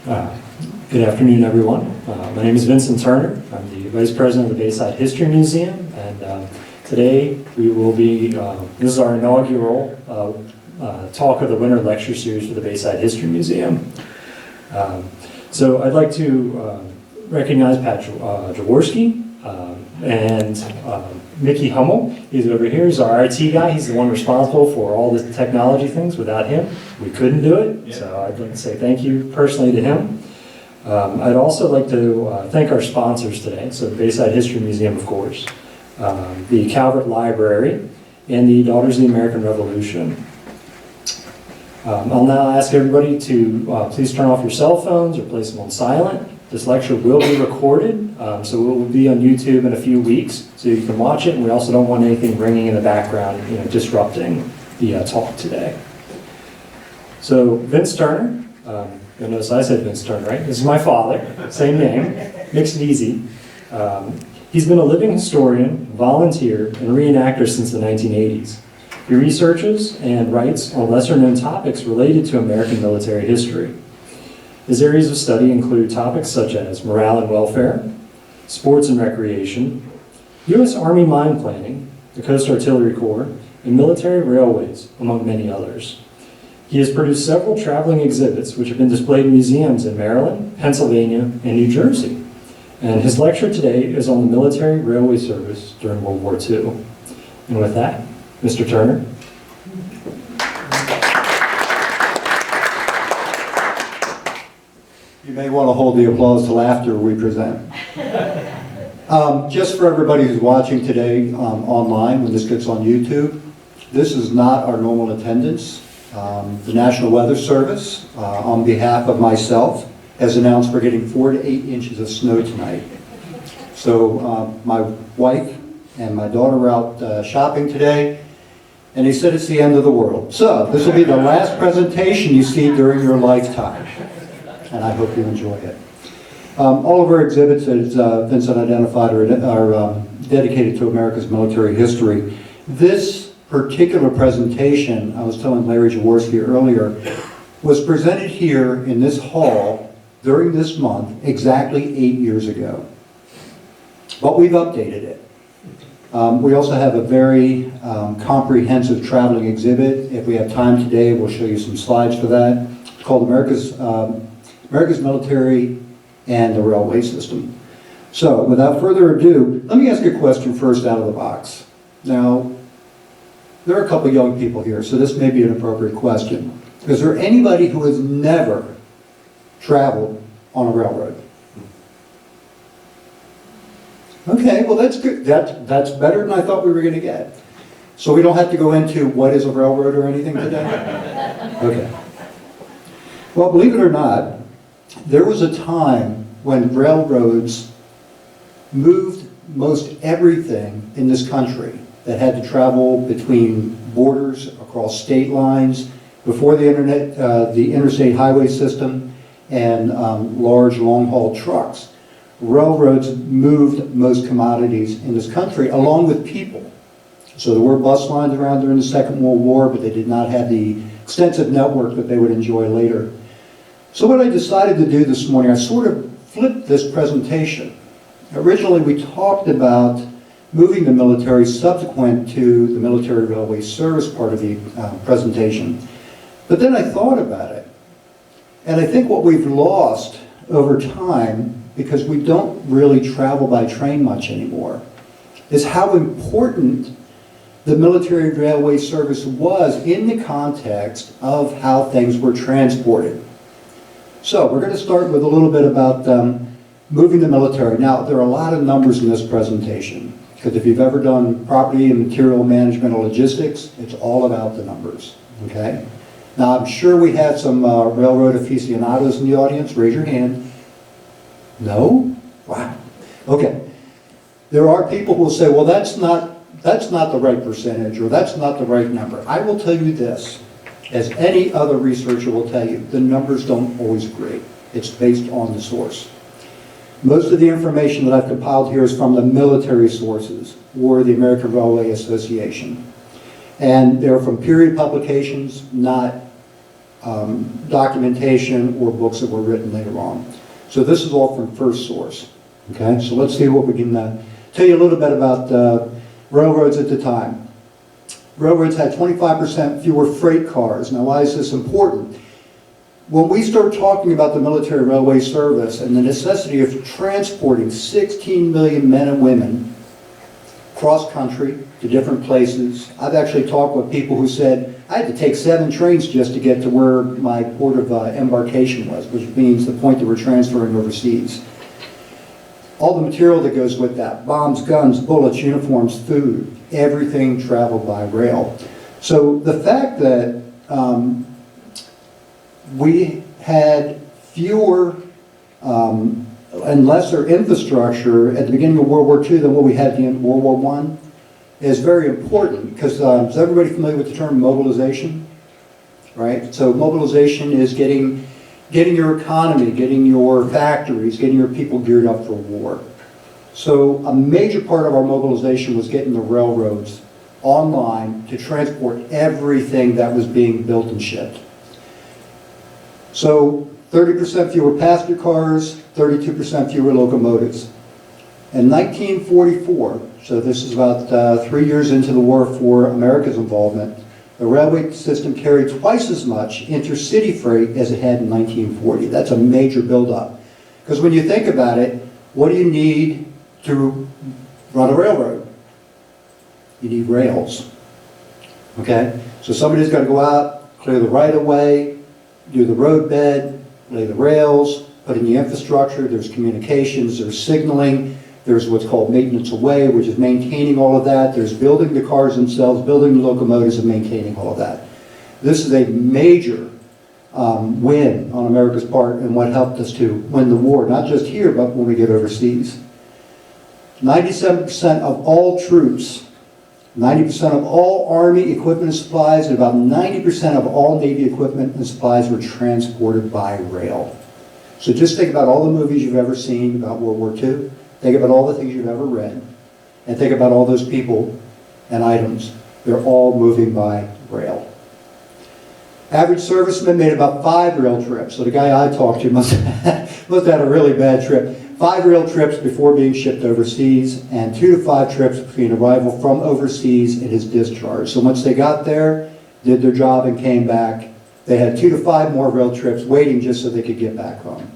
Uh, Good afternoon, everyone. My name is Vincent Turner. I'm the Vice President of the Bayside History Museum, and today we will be, this is our inaugural talk of the Winter Lecture Series for the Bayside History Museum. So I'd like to recognize Pat Jaworski and Mickey Hummel. He's over here. He's our IT guy. He's the one responsible for all the technology things. Without him, we couldn't do it. So I'd like to say thank you personally to him. I'd also like to thank our sponsors today, so the Bayside History Museum, of course, the Calvert Library, and the Daughters of the American Revolution. I'll now ask everybody to please turn off your cell phones or place them on silent. This lecture will be recorded, so it will be on YouTube in a few weeks, so you can watch it, and we also don't want anything ringing in the background, disrupting the talk today. So, Vince Turner. You'll notice I said Vince Turner, right? This is my father, same name, makes it easy. He's been a living historian, volunteer, and reenactor since the 1980s. He researches and writes on lesser-known topics related to American military history. His areas of study include topics such as morale and welfare, sports and recreation, U.S. Army mine planning, the Coast Artillery Corps, and military railways, among many others. He has produced several traveling exhibits which have been displayed in museums in Maryland, Pennsylvania, and New Jersey. And his lecture today is on the military railway service during World War II. And with that, Mr. Turner. You may want to hold the applause till after we present. Just for everybody who's watching today online, when this gets on YouTube, this is not our normal attendance. The National Weather Service, on behalf of myself, has announced we're getting 4 to 8 inches of snow tonight. So my wife and my daughter were out shopping today, and they said it's the end of the world. So this will be the last presentation you see during your lifetime, and I hope you enjoy it. All of our exhibits, as Vincent identified, are dedicated to America's military history. This particular presentation, I was telling Larry Jaworski earlier, was presented here in this hall during this month exactly 8 years ago. But we've updated it. We also have a very comprehensive traveling exhibit. If we have time today, we'll show you some slides for that. It's called America's Military and the Railway System. So, without further ado, let me ask you a question first out of the box. Now, there are a couple young people here, so this may be an appropriate question. Is there anybody who has never traveled on a railroad? Okay, well that's good. That's better than I thought we were going to get. So we don't have to go into what is a railroad or anything today? Okay. Well, believe it or not, there was a time when railroads moved most everything in this country that had to travel between borders, across state lines, before the interstate highway system, and large long-haul trucks. Railroads moved most commodities in this country, along with people. So there were bus lines around during the Second World War, but they did not have the extensive network that they would enjoy later. So what I decided to do this morning, I sort of flipped this presentation. Originally we talked about moving the military subsequent to the military railway service part of the presentation. But then I thought about it, and I think what we've lost over time, because we don't really travel by train much anymore, is how important the military railway service was in the context of how things were transported. So we're going to start with a little bit about moving the military. Now, there are a lot of numbers in this presentation, because if you've ever done property and material management or logistics, it's all about the numbers, okay? Now, I'm sure we had some railroad aficionados in the audience. Raise your hand. No? Wow. Okay. There are people who will say, well, that's not the right percentage, or that's not the right number. I will tell you this, as any other researcher will tell you, the numbers don't always agree. It's based on the source. Most of the information that I've compiled here is from the military sources, or the American Railway Association. And they're from period publications, not documentation or books that were written later on. So this is all from first source. Okay, so let's see what we can tell you a little bit about railroads at the time. Railroads had 25% fewer freight cars. Now, why is this important? When we start talking about the military railway service and the necessity of transporting 16 million men and women cross country to different places, I've actually talked with people who said, I had to take 7 trains just to get to where my port of embarkation was, which means the point that we're transferring overseas. All the material that goes with that, bombs, guns, bullets, uniforms, food, everything traveled by rail. So the fact that we had fewer and lesser infrastructure at the beginning of World War II than what we had at the end of World War I is very important, because is everybody familiar with the term mobilization? Right? So mobilization is getting your economy, getting your factories, getting your people geared up for war. So a major part of our mobilization was getting the railroads online to transport everything that was being built and shipped. So 30% fewer passenger cars, 32% fewer locomotives. In 1944, so this is about 3 years into the war for America's involvement, the railway system carried twice as much intercity freight as it had in 1940. That's a major buildup. Because when you think about it, what do you need to run a railroad? You need rails. Okay? So somebody's got to go out, clear the right-of-way, do the roadbed, lay the rails, put in the infrastructure, there's communications, there's signaling, there's what's called maintenance away, which is maintaining all of that. There's building the cars themselves, building the locomotives, and maintaining all of that. This is a major win on America's part and what helped us to win the war, not just here, but when we get overseas. 97% of all troops, 90% of all Army equipment and supplies, and about 90% of all Navy equipment and supplies were transported by rail. So just think about all the movies you've ever seen about World War II. Think about all the things you've ever read, and think about all those people and items. They're all moving by rail. Average serviceman made about 5 rail trips. So the guy I talked to must have had a really bad trip. 5 rail trips before being shipped overseas, and 2 to 5 trips between arrival from overseas and his discharge. So once they got there, did their job and came back, they had 2 to 5 more rail trips waiting just so they could get back home.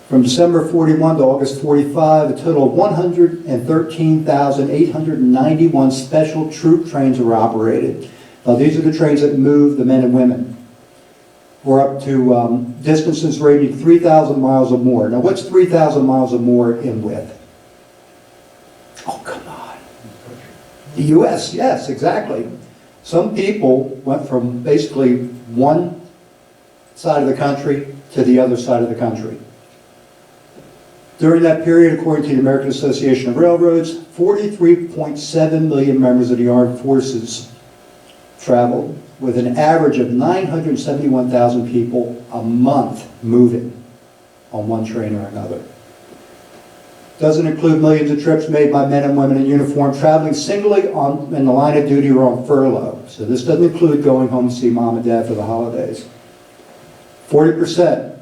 From December 41 to August 45, a total of 113,891 special troop trains were operated. Now these are the trains that move the men and women. We're up to distances ranging 3,000 miles or more. Now what's 3,000 miles or more in width? Oh, come on. The U.S., yes, exactly. Some people went from basically one side of the country to the other side of the country. During that period, according to the American Association of Railroads, 43.7 million members of the armed forces traveled, with an average of 971,000 people a month moving on one train or another. Doesn't include millions of trips made by men and women in uniform traveling singly in the line of duty or on furlough. So this doesn't include going home to see mom and dad for the holidays. 40%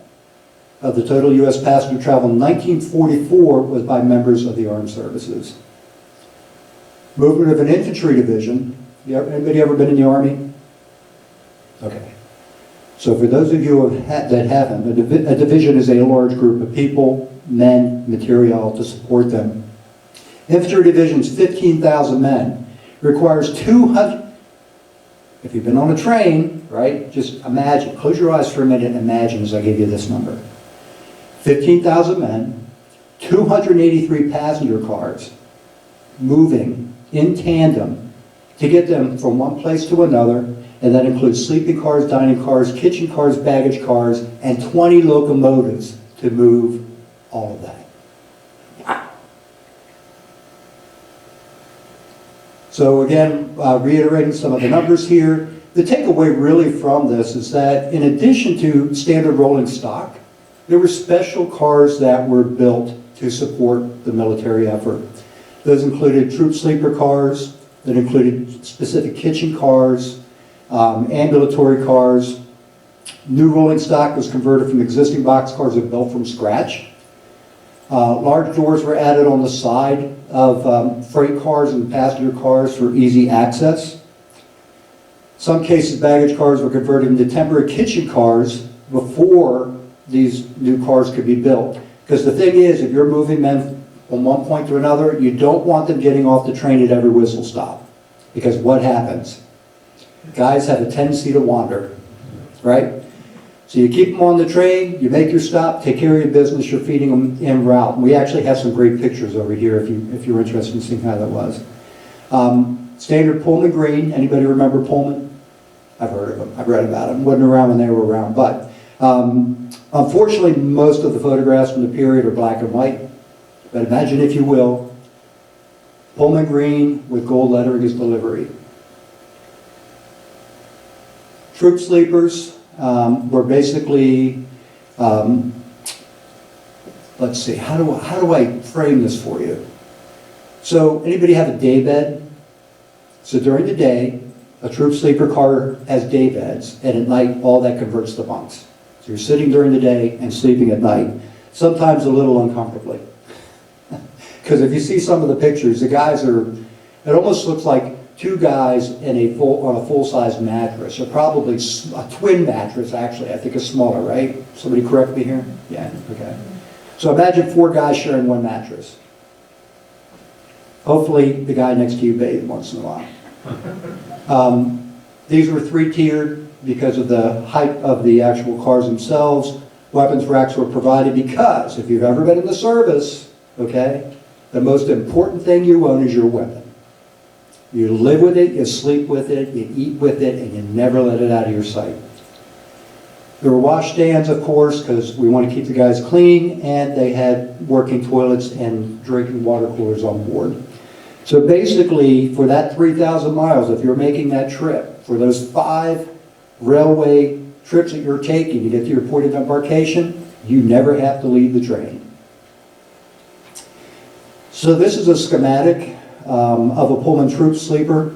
of the total U.S. passenger travel in 1944 was by members of the armed services. Movement of an infantry division. Anybody ever been in the Army? Okay. So for those of you that haven't, a division is a large group of people, men, material to support them. Infantry division's 15,000 men. Requires 200. If you've been on a train, right, just imagine, close your eyes for a minute and imagine as I give you this number. 15,000 men, 283 passenger cars moving in tandem to get them from one place to another, and that includes sleeping cars, dining cars, kitchen cars, baggage cars, and 20 locomotives to move all of that. Wow. So again, reiterating some of the numbers here, the takeaway really from this is that in addition to standard rolling stock, there were special cars that were built to support the military effort. Those included troop sleeper cars, that included specific kitchen cars, ambulatory cars. New rolling stock was converted from existing boxcars and built from scratch. Large doors were added on the side of freight cars and passenger cars for easy access. Some cases, baggage cars were converted into temporary kitchen cars before these new cars could be built. Because the thing is, if you're moving men from one point to another, you don't want them getting off the train at every whistle stop. Because what happens? Guys have a tendency to wander, right? So you keep them on the train, you make your stop, take care of your business, you're feeding them en route. And we actually have some great pictures over here if you're interested in seeing how that was. Standard Pullman green, anybody remember Pullman? I've heard of them, I've read about them. Wasn't around when they were around, but unfortunately most of the photographs from the period are black and white. But imagine, if you will, Pullman green with gold lettering is delivery. Troop sleepers were basically, let's see, how do I frame this for you? So anybody have a day bed? So during the day, a troop sleeper car has day beds, and at night all that converts to bunks. So you're sitting during the day and sleeping at night, sometimes a little uncomfortably. Because if you see some of the pictures, the guys are, it almost looks like two guys in on a full-size mattress, or probably a twin mattress, actually. I think is smaller, right? Somebody correct me here? Yeah, okay. So imagine 4 guys sharing one mattress. Hopefully the guy next to you bathed once in a while. These were 3-tiered because of the height of the actual cars themselves. Weapons racks were provided because, if you've ever been in the service, okay, the most important thing you own is your weapon. You live with it, you sleep with it, you eat with it, and you never let it out of your sight. There were wash stands, of course, because we want to keep the guys clean, and they had working toilets and drinking water coolers on board. So basically, for that 3,000 miles, if you're making that trip, for those 5 railway trips that you're taking to get to your point of embarkation, you never have to leave the train. So this is a schematic of a Pullman troop sleeper.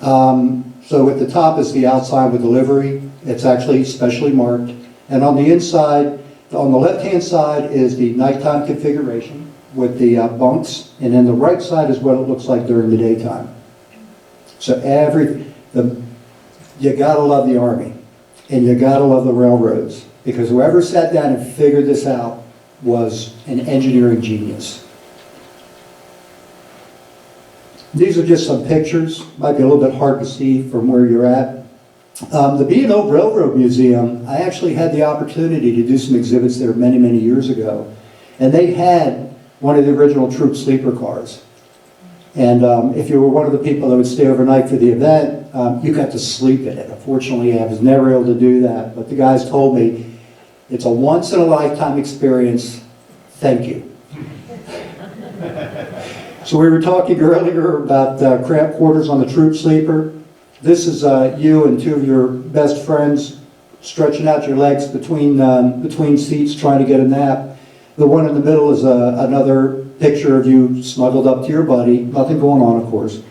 So at the top is the outside with delivery. It's actually specially marked. And on the inside, on the left-hand side is the nighttime configuration with the bunks, and then the right side is what it looks like during the daytime. So you gotta love the Army, and you gotta love the railroads, because whoever sat down and figured this out was an engineering genius. These are just some pictures. Might be a little bit hard to see from where you're at. The B&O Railroad Museum, I actually had the opportunity to do some exhibits there many, many years ago. And they had one of the original troop sleeper cars. And if you were one of the people that would stay overnight for the event, you got to sleep in it. Unfortunately, I was never able to do that. But the guys told me, it's a once-in-a-lifetime experience. Thank you. So we were talking earlier about cramped quarters on the troop sleeper. This is you and 2 of your best friends stretching out your legs between seats trying to get a nap. The one in the middle is another picture of you snuggled up to your buddy. Nothing going on, of course.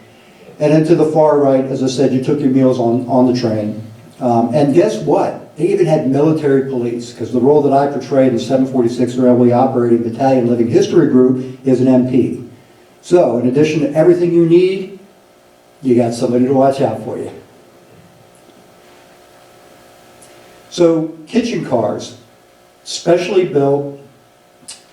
And then to the far right, as I said, you took your meals on the train. And guess what? They even had military police, because the role that I portray in the 746th Railway Operating Battalion Living History Group is an MP. So, in addition to everything you need, you got somebody to watch out for you. So, kitchen cars, specially built.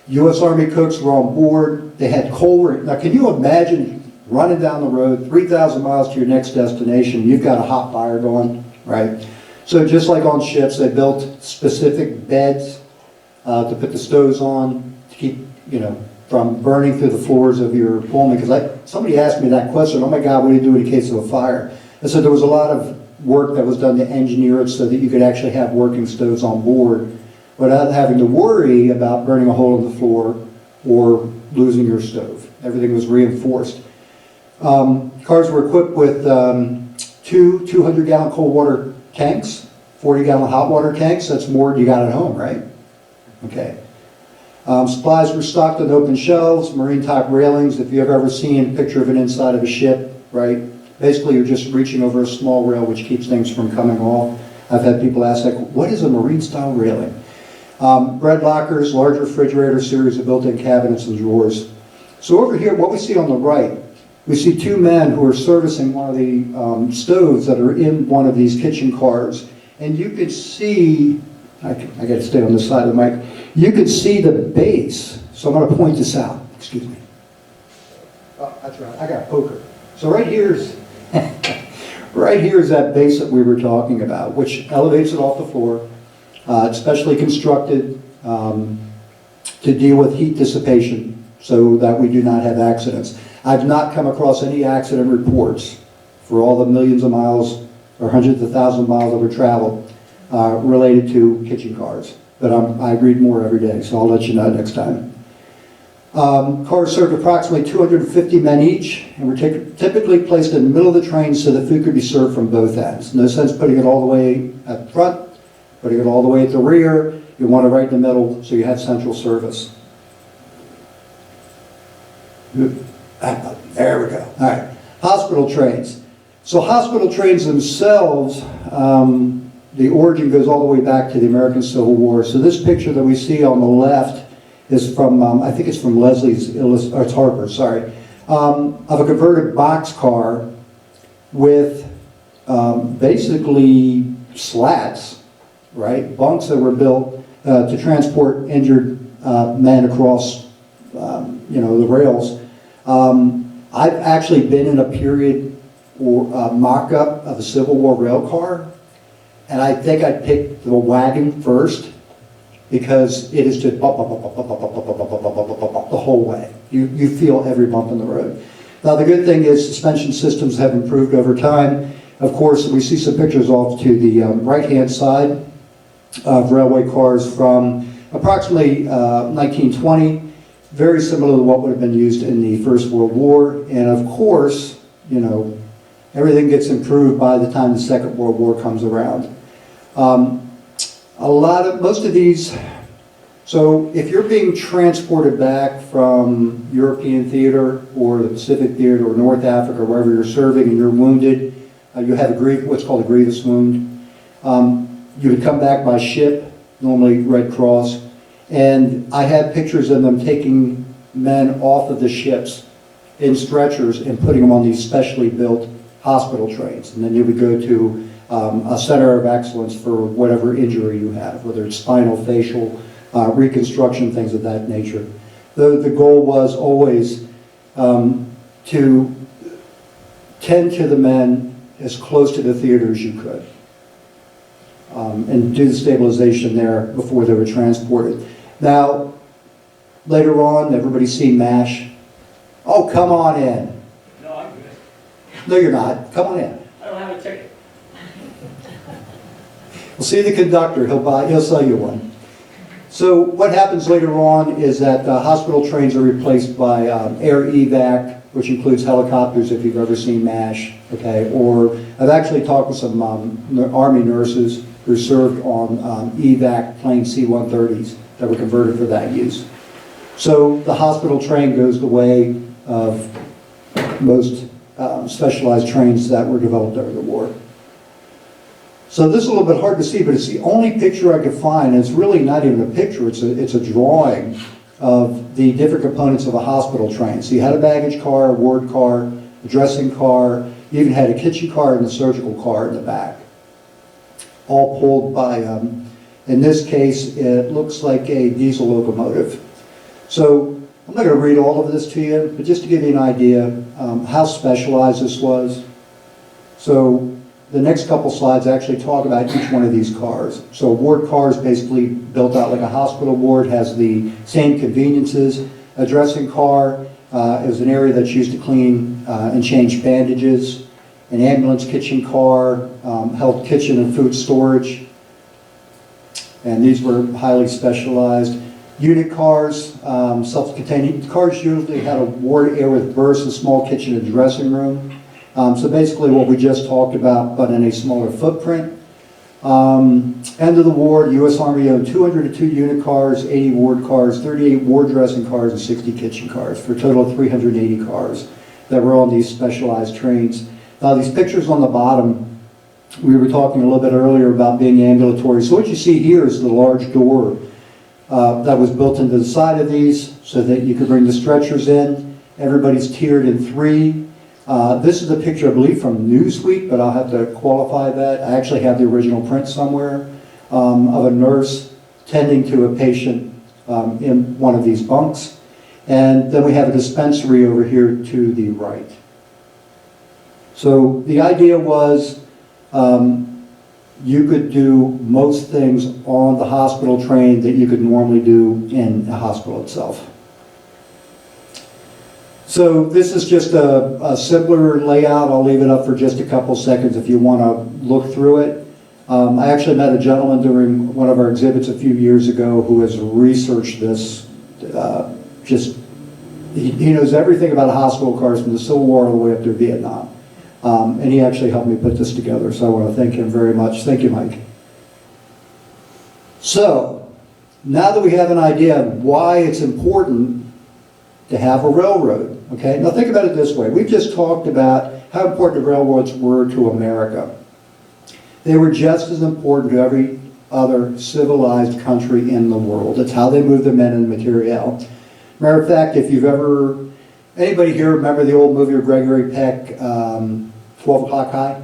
U.S. Army cooks were on board. They had coal. Now, can you imagine running down the road 3,000 miles to your next destination? You've got a hot fire going, right? So, just like on ships, they built specific beds to put the stoves on to keep, from burning through the floors of your Pullman. Because somebody asked me that question, oh my God, what do you do in case of a fire? And so there was a lot of work that was done to engineer it so that you could actually have working stoves on board without having to worry about burning a hole in the floor or losing your stove. Everything was reinforced. Cars were equipped with 2 200-gallon cold water tanks, 40-gallon hot water tanks. That's more than you got at home, right? Okay. Supplies were stocked on open shelves, marine top railings. If you've ever seen a picture of an inside of a ship, right? Basically, you're just reaching over a small rail which keeps things from coming off. I've had people ask, like, what is a marine-style railing? Bread lockers, large refrigerator series of built-in cabinets and drawers. So over here, what we see on the right, we see two men who are servicing one of the stoves that are in one of these kitchen cars. And you could see, I got to stay on this side of the mic, you could see the base. So I'm going to point this out. Excuse me. Oh, that's right. I got a poker. So right here's that base that we were talking about, which elevates it off the floor. It's specially constructed to deal with heat dissipation so that we do not have accidents. I've not come across any accident reports for all the millions of miles or hundreds of thousands of miles over travel related to kitchen cars. But I read more every day, so I'll let you know next time. Cars served approximately 250 men each and were typically placed in the middle of the train so that food could be served from both ends. No sense putting it all the way at the front, putting it all the way at the rear. You want it right in the middle so you have central service. There we go. All right. Hospital trains. So hospital trains themselves, the origin goes all the way back to the American Civil War. So this picture that we see on the left is from, I think it's from it's Harper, sorry, of a converted boxcar with basically slats, right, bunks that were built to transport injured men across, the rails. I've actually been in a period or mock-up of a Civil War rail car, and I think I'd pick the wagon first because it is just the whole way. You feel every bump in the road. Now the good thing is suspension systems have improved over time. Of course, we see some pictures off to the right-hand side of railway cars from approximately 1920, very similar to what would have been used in the First World War. And of course, everything gets improved by the time the Second World War comes around. Most of these, so if you're being transported back from European theater or the Pacific theater or North Africa or wherever you're serving and you're wounded, you have what's called a grievous wound. You would come back by ship, normally Red Cross, and I had pictures of them taking men off of the ships in stretchers and putting them on these specially built hospital trains. And then you would go to a center of excellence for whatever injury you have, whether it's spinal, facial, reconstruction, things of that nature. The goal was always to tend to the men as close to the theater as you could and do the stabilization there before they were transported. Now, later on, everybody's seen MASH. Oh, come on in. No, I'm good. No, you're not. Come on in. I don't have a ticket. We'll see the conductor. He'll sell you one. So what happens later on is that hospital trains are replaced by air evac, which includes helicopters if you've ever seen MASH. Okay, or I've actually talked with some Army nurses who served on evac plane C-130s that were converted for that use. So the hospital train goes the way of most specialized trains that were developed during the war. So this is a little bit hard to see, but it's the only picture I could find, and it's really not even a picture, it's a drawing of the different components of a hospital train. So you had a baggage car, a ward car, a dressing car, you even had a kitchen car and a surgical car in the back. All pulled by, in this case, it looks like a diesel locomotive. So I'm not going to read all of this to you, but just to give you an idea how specialized this was. So the next couple slides actually talk about each one of these cars. So a ward car is basically built out like a hospital ward, has the same conveniences. A dressing car is an area that's used to clean and change bandages. An ambulance kitchen car held kitchen and food storage. And these were highly specialized. Unit cars, self-contained cars usually had a ward area with berths, a small kitchen and dressing room. So basically what we just talked about, but in a smaller footprint. End of the war, U.S. Army owned 202 unit cars, 80 ward cars, 38 ward dressing cars, and 60 kitchen cars, for a total of 380 cars that were on these specialized trains. Now these pictures on the bottom, we were talking a little bit earlier about being ambulatory. So what you see here is the large door that was built into the side of these so that you could bring the stretchers in. Everybody's tiered in 3. This is a picture, I believe, from Newsweek, but I'll have to qualify that. I actually have the original print somewhere of a nurse tending to a patient in one of these bunks. And then we have a dispensary over here to the right. So the idea was you could do most things on the hospital train that you could normally do in a hospital itself. So this is just a simpler layout. I'll leave it up for just a couple seconds if you want to look through it. I actually met a gentleman during one of our exhibits a few years ago who has researched this. He knows everything about hospital cars from the Civil War all the way up to Vietnam. And he actually helped me put this together, so I want to thank him very much. Thank you, Mike. So, now that we have an idea of why it's important to have a railroad, okay? Now think about it this way. We've just talked about how important the railroads were to America. They were just as important to every other civilized country in the world. It's how they moved their men and materiel. Matter of fact, if you've ever, anybody here remember the old movie of Gregory Peck, 12 O'Clock High?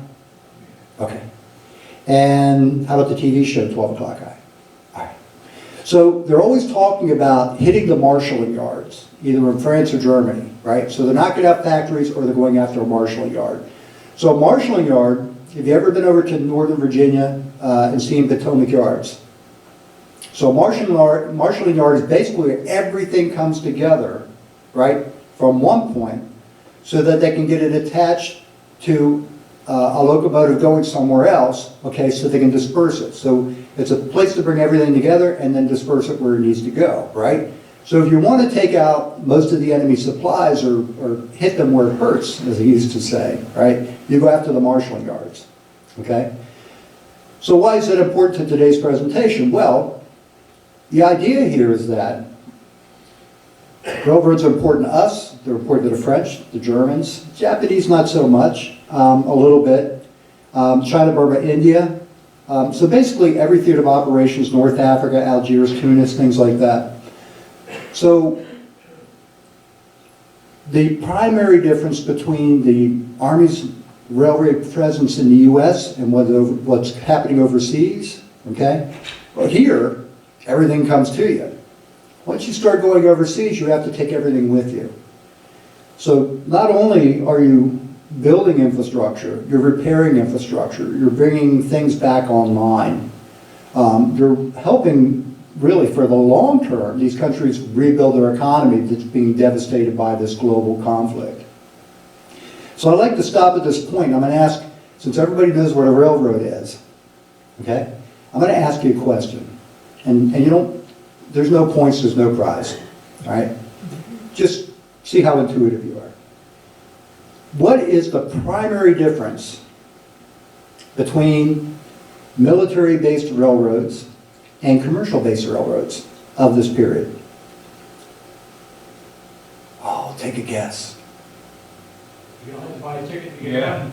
Okay. And how about the TV show 12 O'Clock High? All right. So they're always talking about hitting the marshalling yards, either in France or Germany, right? So they're not going to have factories or they're going after a marshalling yard. So a marshalling yard, have you ever been over to Northern Virginia and seen Potomac Yards? So a marshalling yard is basically where everything comes together, right, from one point so that they can get it attached to a locomotive going somewhere else, okay, so they can disperse it. So it's a place to bring everything together and then disperse it where it needs to go, right? So if you want to take out most of the enemy's supplies or hit them where it hurts, as he used to say, right, you go after the marshalling yards, okay? So why is it important to today's presentation? Well, the idea here is that railroads are important to us, they're important to the French, the Germans, Japanese not so much, a little bit, China, Burma, India. So basically every theater of operations, North Africa, Algiers, Tunis, things like that. So the primary difference between the Army's railroad presence in the U.S. and what's happening overseas, okay? Well, here, everything comes to you. Once you start going overseas, you have to take everything with you. So not only are you building infrastructure, you're repairing infrastructure, you're bringing things back online. You're helping, really, for the long term, these countries rebuild their economy that's being devastated by this global conflict. So I'd like to stop at this point. I'm going to ask, since everybody knows what a railroad is, okay, I'm going to ask you a question. And you don't, there's no points, there's no prize, all right? Just see how intuitive you are. What is the primary difference between military-based railroads and commercial-based railroads of this period? Oh, take a guess. You don't have to buy a ticket to get on.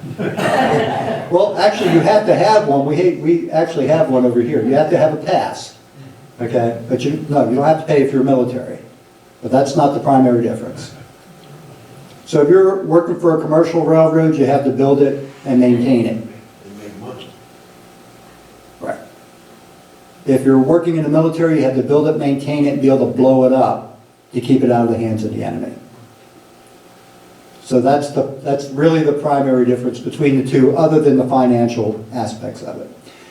Well, actually, you have to have one. We actually have one over here. You have to have a pass, okay? But you don't have to pay if you're military. But that's not the primary difference. So if you're working for a commercial railroad, you have to build it and maintain it. They make money. Right. If you're working in the military, you have to build it, maintain it, and be able to blow it up to keep it out of the hands of the enemy. So that's really the primary difference between the two, other than the financial aspects of it.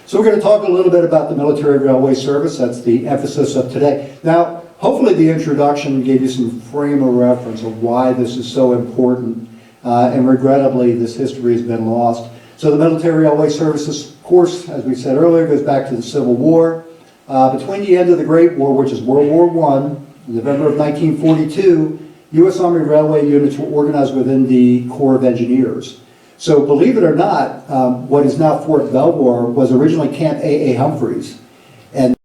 So we're going to talk a little bit about the military railway service. That's the emphasis of today. Now, hopefully the introduction gave you some frame of reference of why this is so important, and regrettably this history has been lost. So the military railway services, of course, as we said earlier, goes back to the Civil War. Between the end of the Great War, which is World War I, in November of 1942, U.S. Army railway units were organized within the Corps of Engineers. So believe it or not, what is now Fort Belvoir was originally Camp A.A. Humphreys. And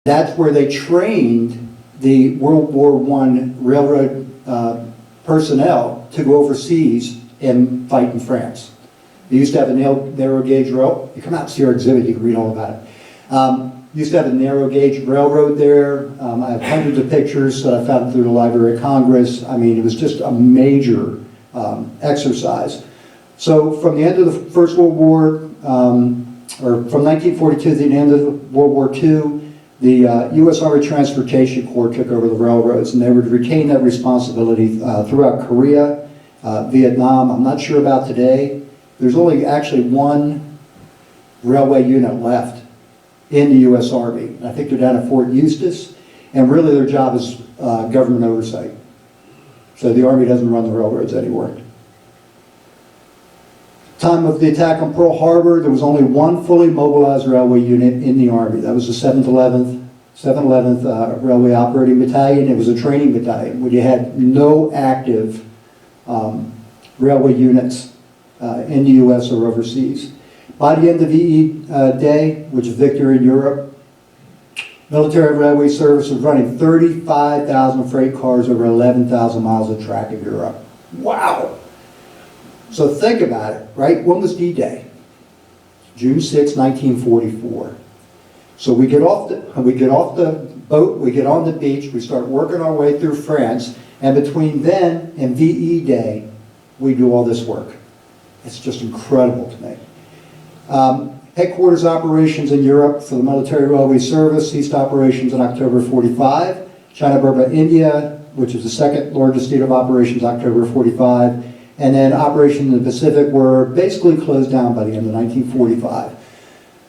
that's where they trained the World War I railroad personnel to go overseas and fight in France. They used to have a narrow gauge rail. You come out and see our exhibit, you can read all about it. Used to have a narrow gauge railroad there. I have hundreds of pictures that I found through the Library of Congress. I mean, it was just a major exercise. So from the end of the First World War, or from 1942 to the end of World War II, the U.S. Army Transportation Corps took over the railroads, and they would retain that responsibility throughout Korea, Vietnam. I'm not sure about today. There's only actually one railway unit left in the U.S. Army. I think they're down at Fort Eustis, and really their job is government oversight. So the Army doesn't run the railroads anymore. Time of the attack on Pearl Harbor, there was only one fully mobilized railway unit in the Army. That was the 711th Railway Operating Battalion. It was a training battalion where you had no active railway units in the U.S. or overseas. By the end of VE Day, which is victory in Europe, military railway service was running 35,000 freight cars over 11,000 miles of track in Europe. Wow! So think about it, right? When was D-Day? June 6, 1944. So we get off the boat, we get on the beach, we start working our way through France, and between then and VE Day, we do all this work. It's just incredible to me. Headquarters operations in Europe for the Military Railway Service ceased operations in October 45. China, Burma, India, which is the second largest state of operations, October 45. And then operations in the Pacific were basically closed down by the end of 1945.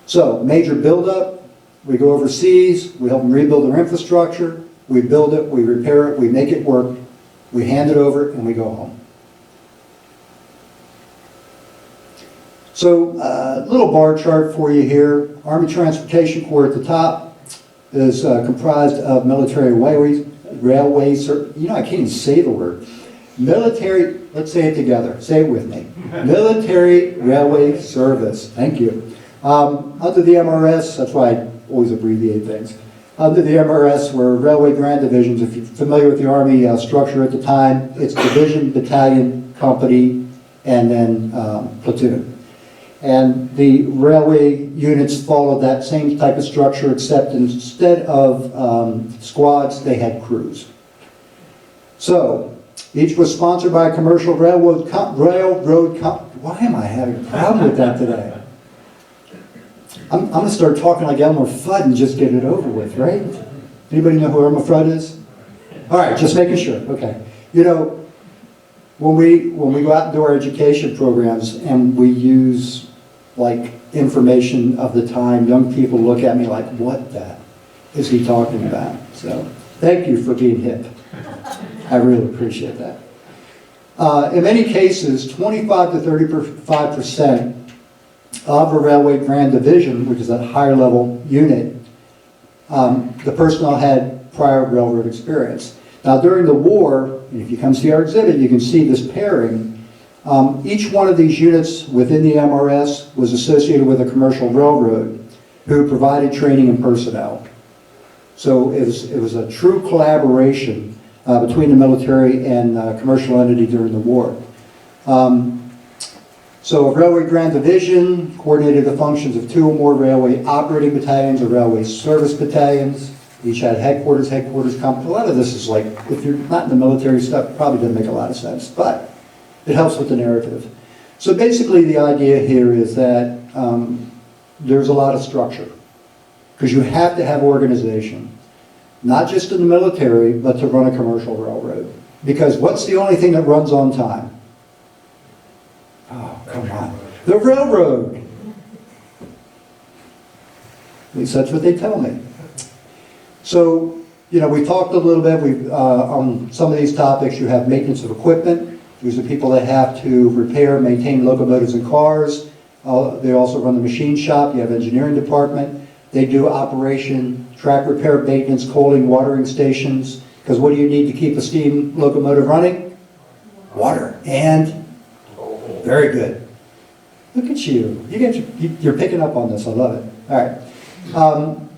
So, major buildup, we go overseas, we help them rebuild their infrastructure, we build it, we repair it, we make it work, we hand it over, and we go home. So, a little bar chart for you here. Army Transportation Corps at the top is comprised of military railways, you know, I can't even say the word. Military, let's say it together, say it with me. Military Railway Service, thank you. Under the MRS, that's why I always abbreviate things. Under the MRS were Railway Grand Divisions. If you're familiar with the Army structure at the time, it's division, battalion, company, and then platoon. And the railway units followed that same type of structure, except instead of squads, they had crews. So, each was sponsored by a commercial railroad why am I having a problem with that today? I'm going to start talking like Elmer Fudd and just get it over with, right? Anybody know who Elmer Fudd is? All right, just making sure. Okay. You know, when we go out and do our education programs and we use like information of the time, young people look at me like, what the is he talking about? So, thank you for being hip. I really appreciate that. In many cases, 25 to 35% of a railway grand division, which is that higher level unit, the personnel had prior railroad experience. Now during the war, if you come see our exhibit, you can see this pairing. Each one of these units within the MRS was associated with a commercial railroad who provided training and personnel. So it was a true collaboration between the military and commercial entity during the war. So a Railway Grand Division coordinated the functions of 2 or more railway operating battalions or railway service battalions. Each had headquarters, company. A lot of this is like, if you're not in the military stuff, probably doesn't make a lot of sense, but it helps with the narrative. So basically the idea here is that there's a lot of structure, because you have to have organization. Not just in the military, but to run a commercial railroad. Because what's the only thing that runs on time? Oh, come on. The railroad. At least that's what they tell me. So, you know, we talked a little bit on some of these topics. You have maintenance of equipment. These are people that have to repair, maintain locomotives and cars. They also run the machine shop. You have engineering department. They do operation, track repair, maintenance, coaling, watering stations. Because what do you need to keep a steam locomotive running? Water. And very good. Look at you. You're picking up on this. I love it. All right.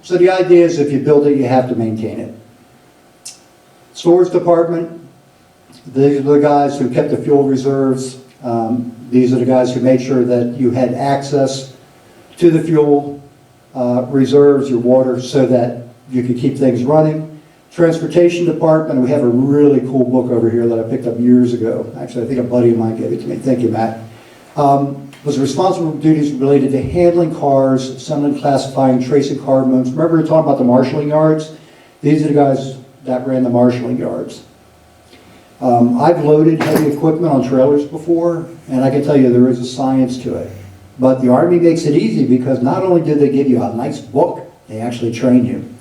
So the idea is if you build it, you have to maintain it. Storage department. These are the guys who kept the fuel reserves. These are the guys who made sure that you had access to the fuel reserves, your water, so that you could keep things running. Transportation Department, we have a really cool book over here that I picked up years ago. Actually, I think a buddy of mine gave it to me. Thank you, Matt. Was responsible for duties related to handling cars, assembling, classifying, tracing car movements. Remember we were talking about the marshalling yards? These are the guys that ran the marshalling yards. I've loaded heavy equipment on trailers before, and I can tell you there is a science to it. But the Army makes it easy because not only did they give you a nice book, they actually train you.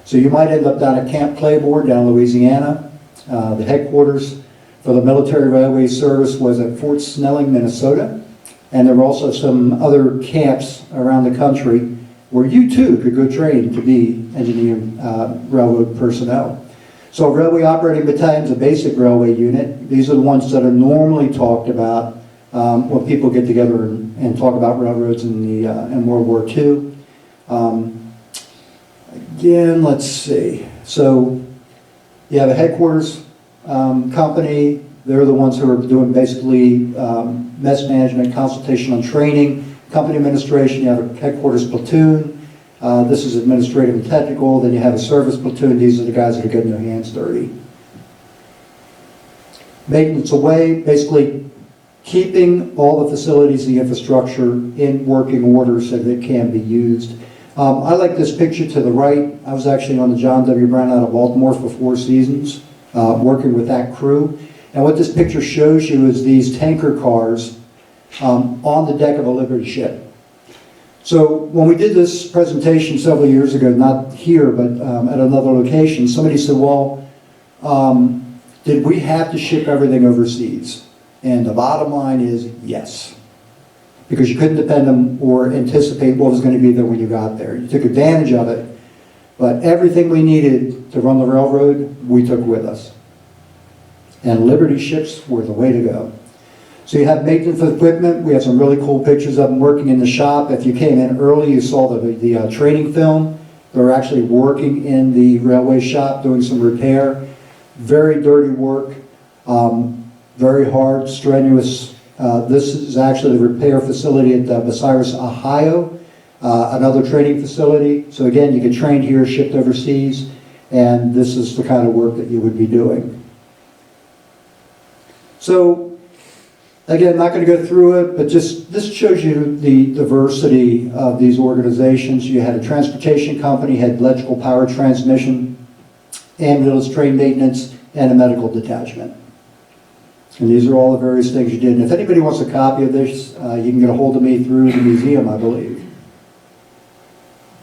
So you might end up down at Camp Claiborne down in Louisiana. The headquarters for the military railway service was at Fort Snelling, Minnesota. And there were also some other camps around the country where you too could go train to be engineering railroad personnel. So Railway Operating Battalion is a basic railway unit. These are the ones that are normally talked about when people get together and talk about railroads in World War II. Again, let's see. So you have a headquarters company. They're the ones who are doing basically mess management, consultation on training, company administration. You have a headquarters platoon. This is administrative and technical. Then you have a service platoon. These are the guys that are getting their hands dirty. Maintenance away, basically keeping all the facilities, the infrastructure in working order so that it can be used. I like this picture to the right. I was actually on the John W. Brown out of Baltimore for 4 seasons, working with that crew. And what this picture shows you is these tanker cars on the deck of a Liberty ship. So when we did this presentation several years ago, not here, but at another location, somebody said, well, did we have to ship everything overseas? And the bottom line is yes. Because you couldn't depend on or anticipate what was going to be there when you got there. You took advantage of it, but everything we needed to run the railroad, we took with us. And Liberty ships were the way to go. So you have maintenance of equipment. We have some really cool pictures of them working in the shop. If you came in early, you saw the training film. They were actually working in the railway shop doing some repair. Very dirty work, very hard, strenuous. This is actually the repair facility at Bayside, Ohio, another training facility. So again, you get trained here, shipped overseas, and this is the kind of work that you would be doing. So again, not going to go through it, but just this shows you the diversity of these organizations. You had a transportation company, had electrical power transmission, ambulance train maintenance, and a medical detachment. And these are all the various things you did. And if anybody wants a copy of this, you can get a hold of me through the museum, I believe.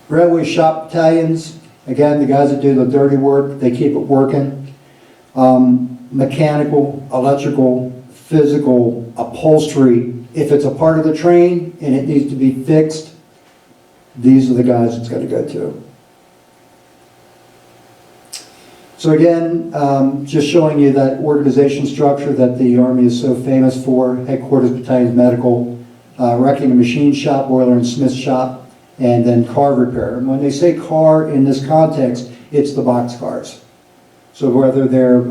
Railway shop battalions, again, the guys that do the dirty work, they keep it working. Mechanical, electrical, physical, upholstery. If it's a part of the train and it needs to be fixed, these are the guys it's going to go to. So again, just showing you that organization structure that the Army is so famous for: headquarters, battalions, medical, wrecking and machine shop, boiler and smith shop, and then car repair. And when they say car in this context, it's the box cars. So whether they're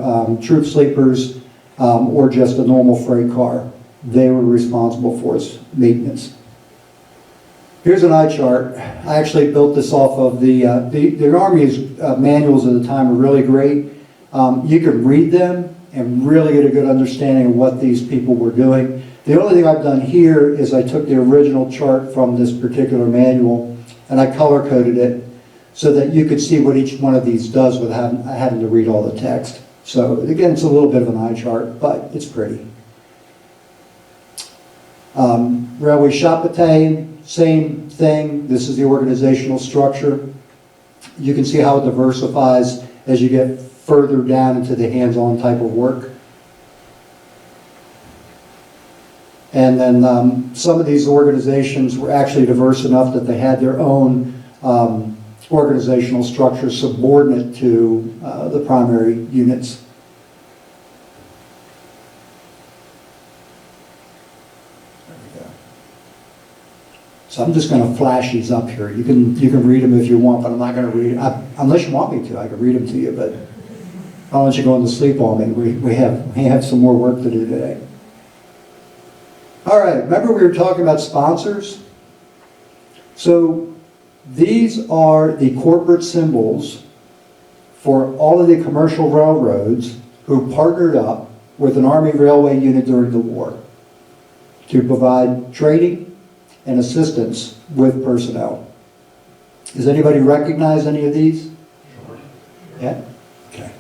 troop sleepers or just a normal freight car, they were responsible for its maintenance. Here's an eye chart. I actually built this off of the Army's manuals at the time were really great. You can read them and really get a good understanding of what these people were doing. The only thing I've done here is I took the original chart from this particular manual and I color coded it so that you could see what each one of these does without having to read all the text. So again, it's a little bit of an eye chart, but it's pretty. Railway shop battalion. Same thing. This is the organizational structure. You can see how it diversifies as you get further down into the hands-on type of work. And then some of these organizations were actually diverse enough that they had their own organizational structure subordinate to the primary units. So I'm just going to flash these up here. You can read them if you want, but I'm not going to read unless you want me to. I can read them to you, but I don't want you going to sleep on me. We have some more work to do today. All right, remember we were talking about sponsors? So these are the corporate symbols for all of the commercial railroads who partnered up with an Army railway unit during the war to provide training and assistance with personnel. Does anybody recognize any of these? Yeah? Okay.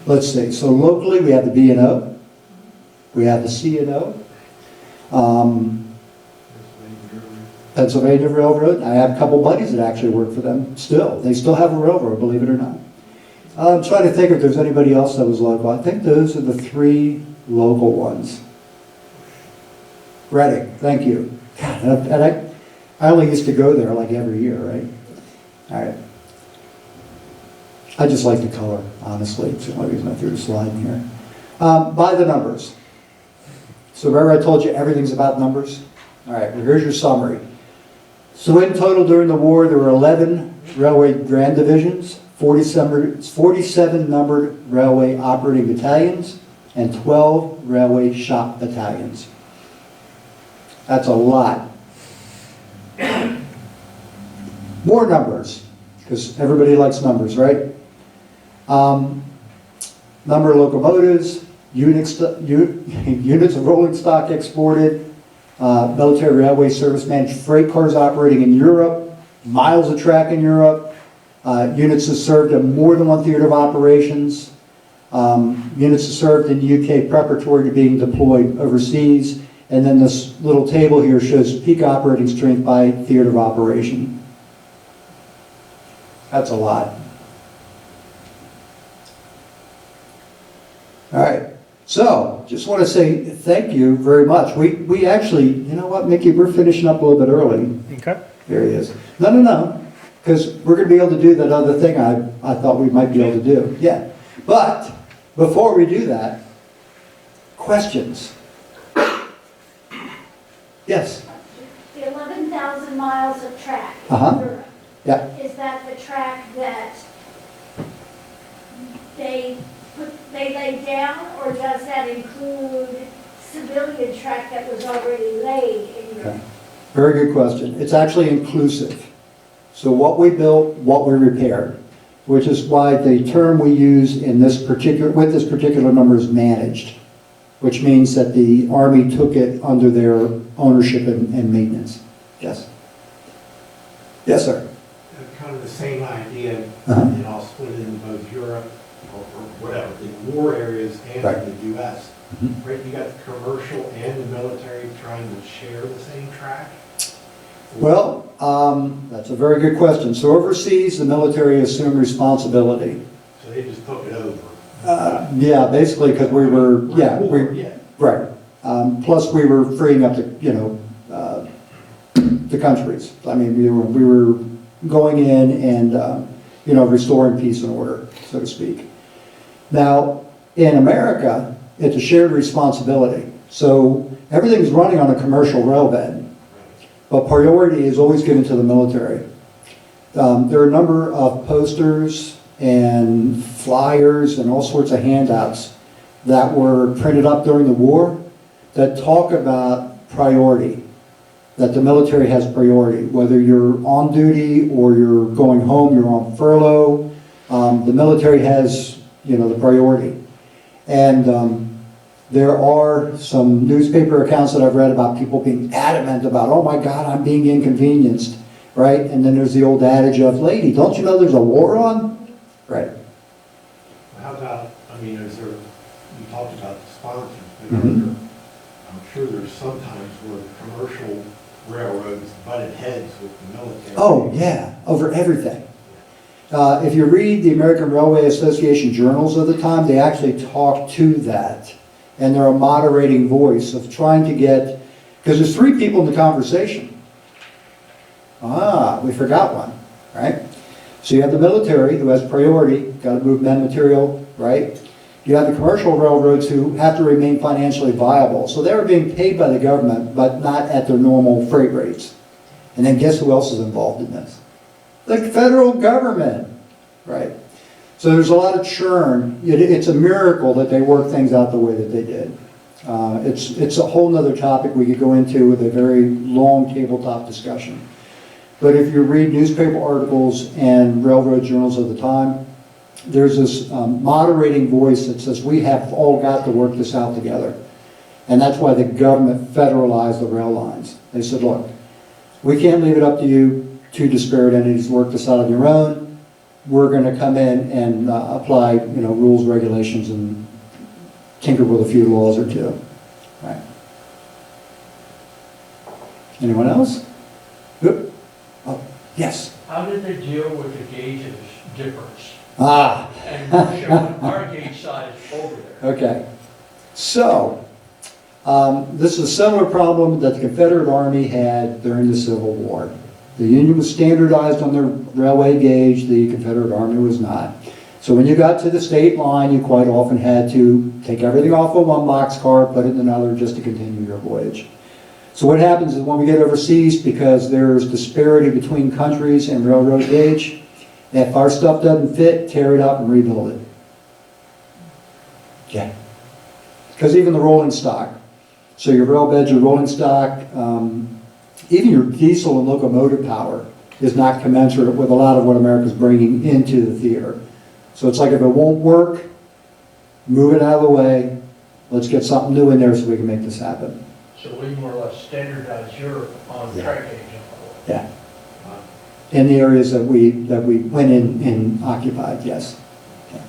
Let's see. So locally we have the B&O, we have the C&O, Pennsylvania Railroad. I have a couple buddies that actually work for them still. They still have a railroad, believe it or not. I'm trying to think if there's anybody else that was local. I think those are the three local ones. Reading, thank you. God, and I only used to go there like every year, right? All right. I just like the color, honestly. It's the only reason I threw the slide in here. By the numbers. So remember I told you everything's about numbers? All right, well, here's your summary. So in total during the war, there were 11 railway grand divisions, 47 numbered railway operating battalions, and 12 railway shop battalions. That's a lot. More numbers, because everybody likes numbers, right? Number of locomotives, units of rolling stock exported, military railway service managed freight cars operating in Europe, miles of track in Europe, units that served in more than one theater of operations, units that served in the UK preparatory to being deployed overseas, and then this little table here shows peak operating strength by theater of operation. That's a lot. All right, so just want to say thank you very much. We actually, you know what, Mickey, we're finishing up a little bit early. Okay. There he is. No, because we're going to be able to do that other thing I thought we might be able to do. Yeah, but before we do that, questions? Yes? The 11,000 miles of track in Uh-huh. Europe, Yeah. is that the track that they laid down, or does that include civilian track that was already laid in Europe? Okay. Very good question. It's actually inclusive. So what we built, what we repaired, which is why the term we use in this particular number is managed, which means that the Army took it under their ownership and maintenance. Yes? Yes, sir. Kind of the same idea, Uh-huh. and I'll split it in both Europe or whatever, the war areas and Right. the US. Mhm. Right, you got the commercial and the military trying to share the same track? Well, that's a very good question. So overseas, the military assumed responsibility. So they just took it over? Yeah, basically, because we were, yeah, War, yeah. right. Plus, we were freeing up the countries. I mean, we were going in and, restoring peace and order, so to speak. Now, in America, it's a shared responsibility. So everything's running on a commercial railbed, but priority is always given to the military. There are a number of posters and flyers and all sorts of handouts that were printed up during the war that talk about priority, that the military has priority. Whether you're on duty or you're going home, you're on furlough, the military has, the priority. And there are some newspaper accounts that I've read about people being adamant about, oh my God, I'm being inconvenienced, right? And then there's the old adage of, lady, don't you know there's a war on? Right. How about, is there, you talked about the sponsors, but Mhm. I'm sure there's sometimes where the commercial railroads butted heads with the military. Oh, yeah, over everything. If you read the American Railway Association journals of the time, they actually talk to that. And they're a moderating voice of trying to get, because there's three people in the conversation. We forgot one, right? So you have the military who has priority, got to move men, material, right? You have the commercial railroads who have to remain financially viable. So they're being paid by the government, but not at their normal freight rates. And then guess who else is involved in this? The federal government, right? So there's a lot of churn. It's a miracle that they work things out the way that they did. It's a whole nother topic we could go into with a very long tabletop discussion. But if you read newspaper articles and railroad journals of the time, there's this moderating voice that says we have all got to work this out together. And that's why the government federalized the rail lines. They said, look, we can't leave it up to you, two disparate entities, to work this out on your own. We're going to come in and apply, rules, regulations, and tinker with a few laws or two. Right. Anyone else? Good. Oh, yes. How did they deal with the gauges difference? And we're showing our gauge size over there. Okay. So, this is a similar problem that the Confederate Army had during the Civil War. The Union was standardized on their railway gauge, the Confederate Army was not. So when you got to the state line, you quite often had to take everything off of one boxcar, put it in another just to continue your voyage. So what happens is when we get overseas, because there's disparity between countries and railroad gauge, if our stuff doesn't fit, tear it up and rebuild it. Yeah. Because even the rolling stock, so your rail beds, your rolling stock, even your diesel and locomotive power is not commensurate with a lot of what America's bringing into the theater. So it's like if it won't work, move it out of the way, let's get something new in there so we can make this happen. So we more or less standardize Europe on track gauge. Yeah. In the areas that we went in and occupied, yes. Okay.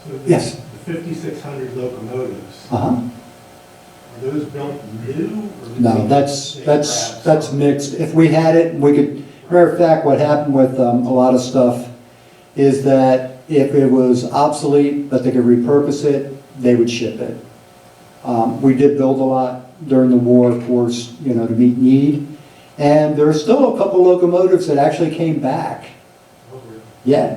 So Yes. The 5,600 locomotives, Uh-huh. are those built new? Or did No, they- that's they grab some? mixed. If we had it, we could. Matter of fact, what happened with a lot of stuff is that if it was obsolete, but they could repurpose it, they would ship it. We did build a lot during the war, of course, to meet need. And there are still a couple locomotives that actually came back. Oh, really? Yeah.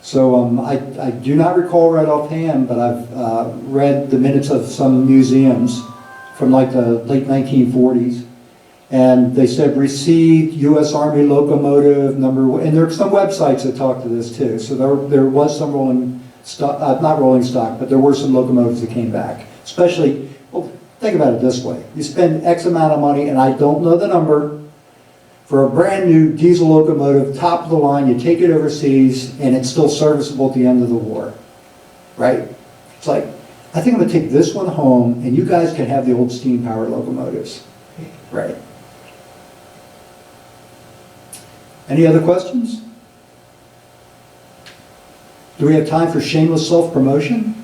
So I do not recall right offhand, but I've read the minutes of some museums from like the late 1940s. And they said received U.S. Army locomotive number, and there are some websites that talk to this too. So there was some rolling stock, not rolling stock, but there were some locomotives that came back. Especially, well, think about it this way. You spend X amount of money, and I don't know the number, for a brand new diesel locomotive, top of the line, you take it overseas, and it's still serviceable at the end of the war, right? It's like, I think I'm gonna take this one home, and you guys can have the old steam-powered locomotives, right? Any other questions? Do we have time for shameless self-promotion?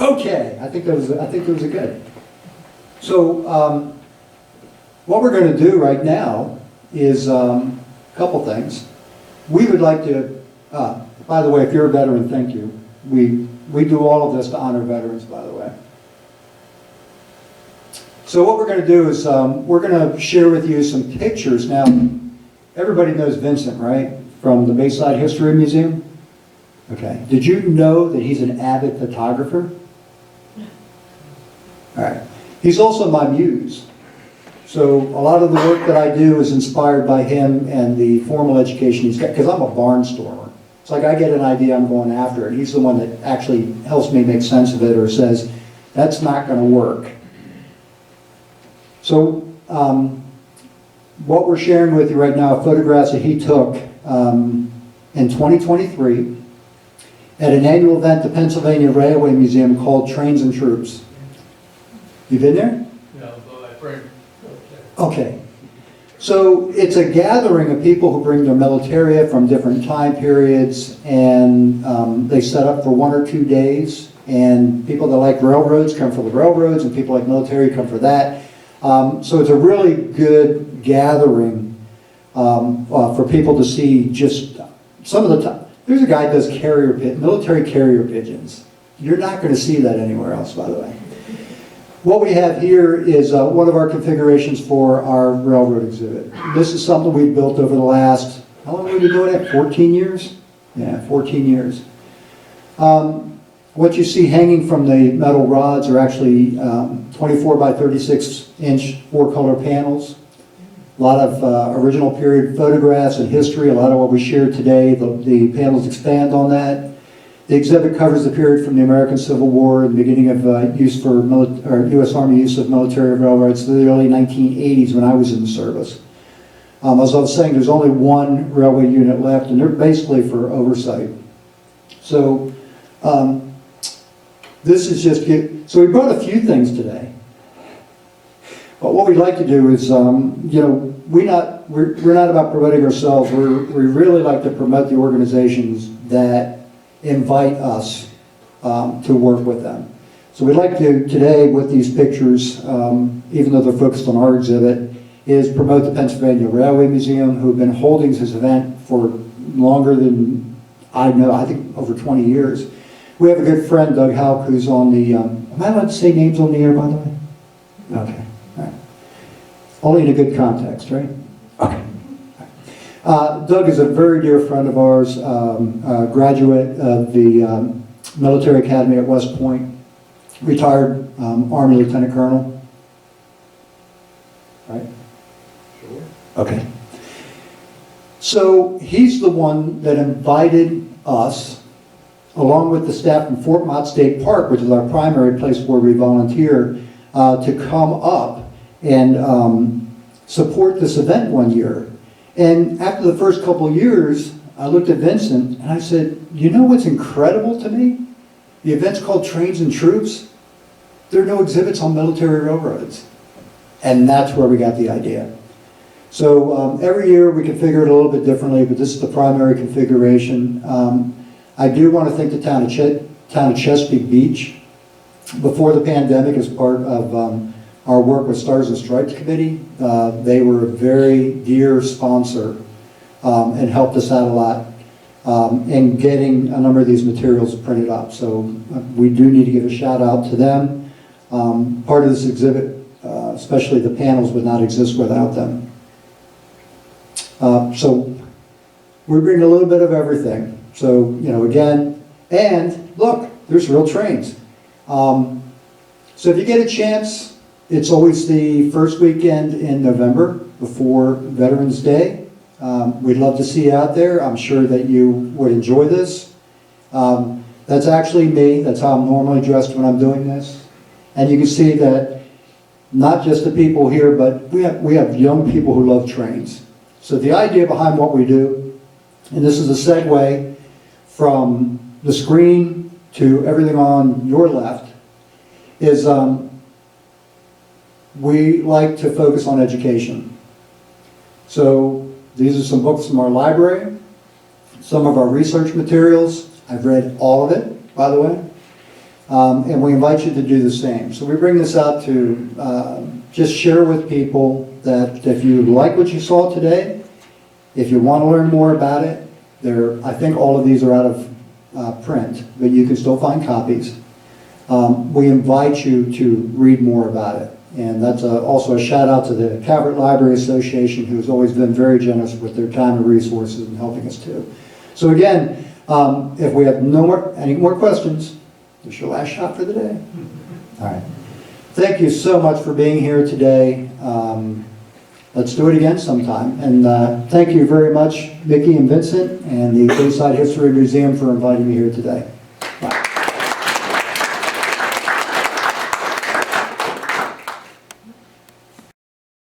Okay, I think those are good. So, what we're going to do right now is a couple things. We would like to, by the way, if you're a veteran, thank you. We do all of this to honor veterans, by the way. So what we're going to do is we're going to share with you some pictures. Now, everybody knows Vincent, right? From the Bayside History Museum? Okay. Did you know that he's an avid photographer? All right. He's also my muse. So a lot of the work that I do is inspired by him and the formal education he's got, because I'm a barnstormer. It's like I get an idea, I'm going after it. He's the one that actually helps me make sense of it or says, that's not going to work. So what we're sharing with you right now are photographs that he took in 2023 at an annual event at the Pennsylvania Railway Museum called Trains and Troops. You been there? No, but my friend. Okay. So it's a gathering of people who bring their militaria from different time periods, and they set up for 1 or 2 days, and people that like railroads come for the railroads, and people like military come for that. So it's a really good gathering for people to see just some of the time. There's a guy that does military carrier pigeons. You're not going to see that anywhere else, by the way. What we have here is one of our configurations for our railroad exhibit. This is something we've built over the last, how long have we been doing it? 14 years? Yeah, 14 years. What you see hanging from the metal rods are actually 24 by 36 inch 4-color panels. A lot of original period photographs and history. A lot of what we shared today, the panels expand on that. The exhibit covers the period from the American Civil War and the beginning of U.S. Army use of military railroads to the early 1980s when I was in the service. As I was saying, there's only one railway unit left, and they're basically for oversight. So this is just so we brought a few things today. But what we'd like to do is, we're not about promoting ourselves. We really like to promote the organizations that invite us to work with them. So we'd like to today, with these pictures, even though they're focused on our exhibit, is promote the Pennsylvania Railway Museum, who have been holding this event for longer than I know, I think over 20 years. We have a good friend, Doug Halk, who's on the, am I allowed to say names on the air, by the way? Okay, all right. Only in a good context, right? Okay. Doug is a very dear friend of ours, graduate of the Military Academy at West Point, retired Army Lieutenant Colonel. Right? Sure. Okay. So he's the one that invited us, along with the staff from Fort Mott State Park, which is our primary place where we volunteer, to come up and support this event one year. And after the first couple of years, I looked at Vincent and I said, you know what's incredible to me? The event's called Trains and Troops. There are no exhibits on military railroads. And that's where we got the idea. So every year we configure it a little bit differently, but this is the primary configuration. I do want to thank the town of Chesapeake Beach. Before the pandemic, as part of our work with Stars and Stripes Committee, they were a very dear sponsor and helped us out a lot in getting a number of these materials printed up. So we do need to give a shout out to them. Part of this exhibit, especially the panels, would not exist without them. So we bring a little bit of everything. So, again, and look, there's real trains. So if you get a chance, it's always the first weekend in November before Veterans Day. We'd love to see you out there. I'm sure that you would enjoy this. That's actually me. That's how I'm normally dressed when I'm doing this. And you can see that not just the people here, but we have young people who love trains. So the idea behind what we do, and this is a segue from the screen to everything on your left, is we like to focus on education. So these are some books from our library, some of our research materials. I've read all of it, by the way. And we invite you to do the same. So we bring this out to just share with people that if you like what you saw today, if you want to learn more about it, I think all of these are out of print, but you can still find copies. We invite you to read more about it. And that's also a shout out to the Calvert Library Association, who has always been very generous with their time and resources in helping us too. So again, if we have any more questions, this is your last shot for the day. All right. Thank you so much for being here today. Let's do it again sometime. And thank you very much, Mickey and Vincent, and the Bayside History Museum for inviting me here today.